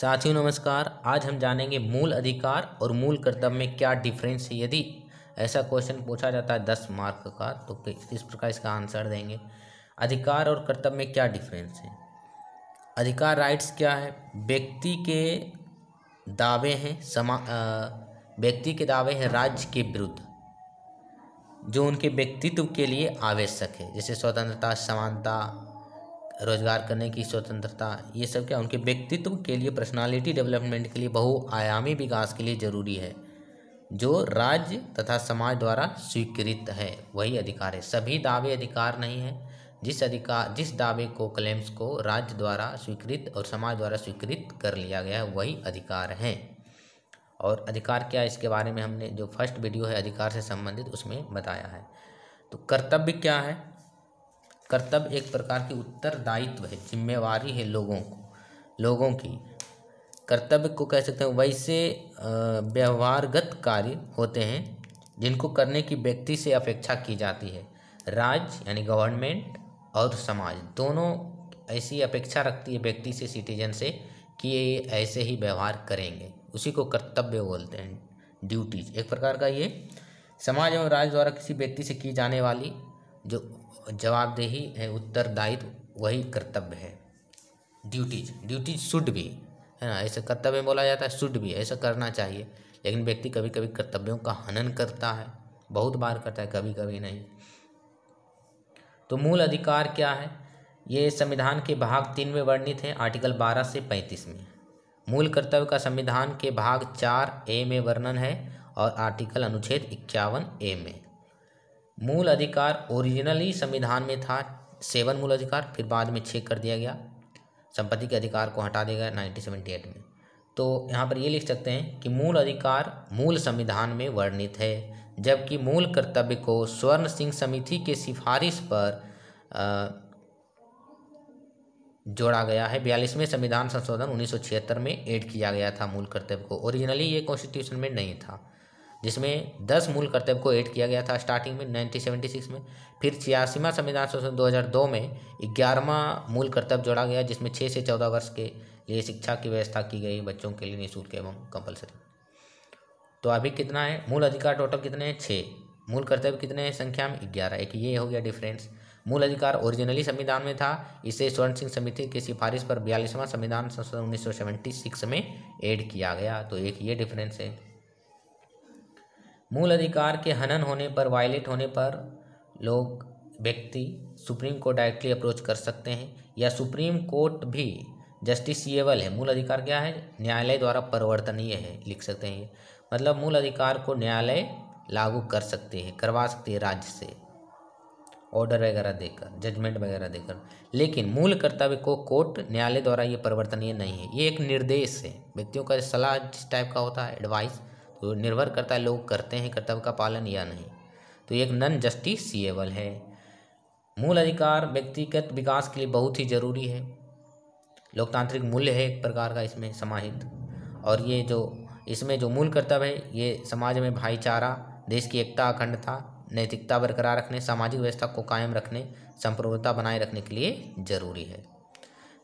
साथियों नमस्कार। आज हम जानेंगे मूल अधिकार और मूल कर्तव्य में क्या डिफरेंस है। यदि ऐसा क्वेश्चन पूछा जाता है 10 मार्क का तो किस प्रकार इसका आंसर देंगे। अधिकार और कर्तव्य में क्या डिफरेंस है। अधिकार राइट्स क्या है, व्यक्ति के दावे हैं व्यक्ति के दावे हैं राज्य के विरुद्ध जो उनके व्यक्तित्व के लिए आवश्यक है, जैसे स्वतंत्रता, समानता, रोजगार करने की स्वतंत्रता। ये सब क्या उनके व्यक्तित्व के लिए, पर्सनालिटी डेवलपमेंट के लिए, बहुआयामी विकास के लिए जरूरी है, जो राज्य तथा समाज द्वारा स्वीकृत है, वही अधिकार है। सभी दावे अधिकार नहीं है। जिस दावे को, क्लेम्स को राज्य द्वारा स्वीकृत और समाज द्वारा स्वीकृत कर लिया गया है वही अधिकार है। और अधिकार क्या है इसके बारे में हमने जो फर्स्ट वीडियो है अधिकार से संबंधित उसमें बताया है। तो कर्तव्य क्या है। कर्तव्य एक प्रकार की उत्तरदायित्व है, जिम्मेवारी है लोगों की। कर्तव्य को कह सकते हैं वैसे व्यवहारगत कार्य होते हैं जिनको करने की व्यक्ति से अपेक्षा की जाती है। राज्य यानी गवर्नमेंट और समाज दोनों ऐसी अपेक्षा रखती है व्यक्ति से, सिटीजन से, कि ये ऐसे ही व्यवहार करेंगे, उसी को कर्तव्य बोलते हैं। ड्यूटीज एक प्रकार का ये समाज और राज्य द्वारा किसी व्यक्ति से की जाने वाली जो जवाबदेही है, उत्तरदायित्व, वही कर्तव्य है। ड्यूटीज शुड भी है ना, ऐसे कर्तव्य बोला जाता है, शुड भी ऐसा करना चाहिए। लेकिन व्यक्ति कभी कभी कर्तव्यों का हनन करता है, बहुत बार करता है, कभी कभी नहीं। तो मूल अधिकार क्या है, ये संविधान के भाग 3 में वर्णित है, आर्टिकल 12 से 35 में। मूल कर्तव्य का संविधान के भाग 4A में वर्णन है और आर्टिकल अनुच्छेद 51A में। मूल अधिकार ओरिजिनली संविधान में था 7 मूल अधिकार, फिर बाद में 6 कर दिया गया। संपत्ति के अधिकार को हटा दिया गया 1978 में। तो यहाँ पर ये लिख सकते हैं कि मूल अधिकार मूल संविधान में वर्णित है, जबकि मूल कर्तव्य को स्वर्ण सिंह समिति के सिफारिश पर जोड़ा गया है। 42वें संविधान संशोधन 1976 में ऐड किया गया था मूल कर्तव्य को। ओरिजिनली ये कॉन्स्टिट्यूशन में नहीं था, जिसमें 10 मूल कर्तव्य को ऐड किया गया था स्टार्टिंग में 1976 में। फिर 86वां संविधान संशोधन 2002 में 11वां मूल कर्तव्य जोड़ा गया, जिसमें 6 से 14 वर्ष के लिए शिक्षा की व्यवस्था की गई बच्चों के लिए निःशुल्क एवं कंपलसरी। तो अभी कितना है मूल अधिकार, टोटल कितने हैं 6, मूल कर्तव्य कितने हैं संख्या में 11। एक ये हो गया डिफरेंस। मूल अधिकार ओरिजिनली संविधान में था, इसे स्वर्ण सिंह समिति की सिफारिश पर 42वां संविधान संशोधन 1976 में ऐड किया गया। तो एक ये डिफरेंस है। मूल अधिकार के हनन होने पर, वायलेट होने पर व्यक्ति सुप्रीम कोर्ट डायरेक्टली अप्रोच कर सकते हैं, या सुप्रीम कोर्ट भी जस्टिसिएबल है। मूल अधिकार क्या है, न्यायालय द्वारा परिवर्तनीय है, लिख सकते हैं। मतलब मूल अधिकार को न्यायालय लागू कर सकते हैं, करवा सकते हैं राज्य से, ऑर्डर वगैरह देकर, जजमेंट वगैरह देकर। लेकिन मूल कर्तव्य को कोर्ट, न्यायालय द्वारा ये परिवर्तनीय नहीं है, ये एक निर्देश है। व्यक्तियों का सलाह जिस टाइप का होता है, एडवाइस, तो निर्भर करता है लोग करते हैं कर्तव्य का पालन या नहीं। तो ये एक नॉन जस्टिसिएबल है। मूल अधिकार व्यक्तिगत विकास के लिए बहुत ही जरूरी है। लोकतांत्रिक मूल्य है एक प्रकार का इसमें समाहित। और ये जो इसमें जो मूल कर्तव्य है, ये समाज में भाईचारा, देश की एकता, अखंडता, नैतिकता बरकरार रखने, सामाजिक व्यवस्था को कायम रखने, संप्रभुता बनाए रखने के लिए जरूरी है।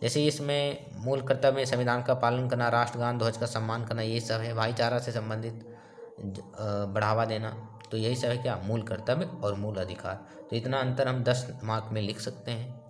जैसे इसमें मूल कर्तव्य में संविधान का पालन करना, राष्ट्रगान, ध्वज का सम्मान करना, ये सब है। भाईचारा से संबंधित बढ़ावा देना, तो यही सब है क्या, मूल कर्तव्य और मूल अधिकार। तो इतना अंतर हम 10 मार्क में लिख सकते हैं।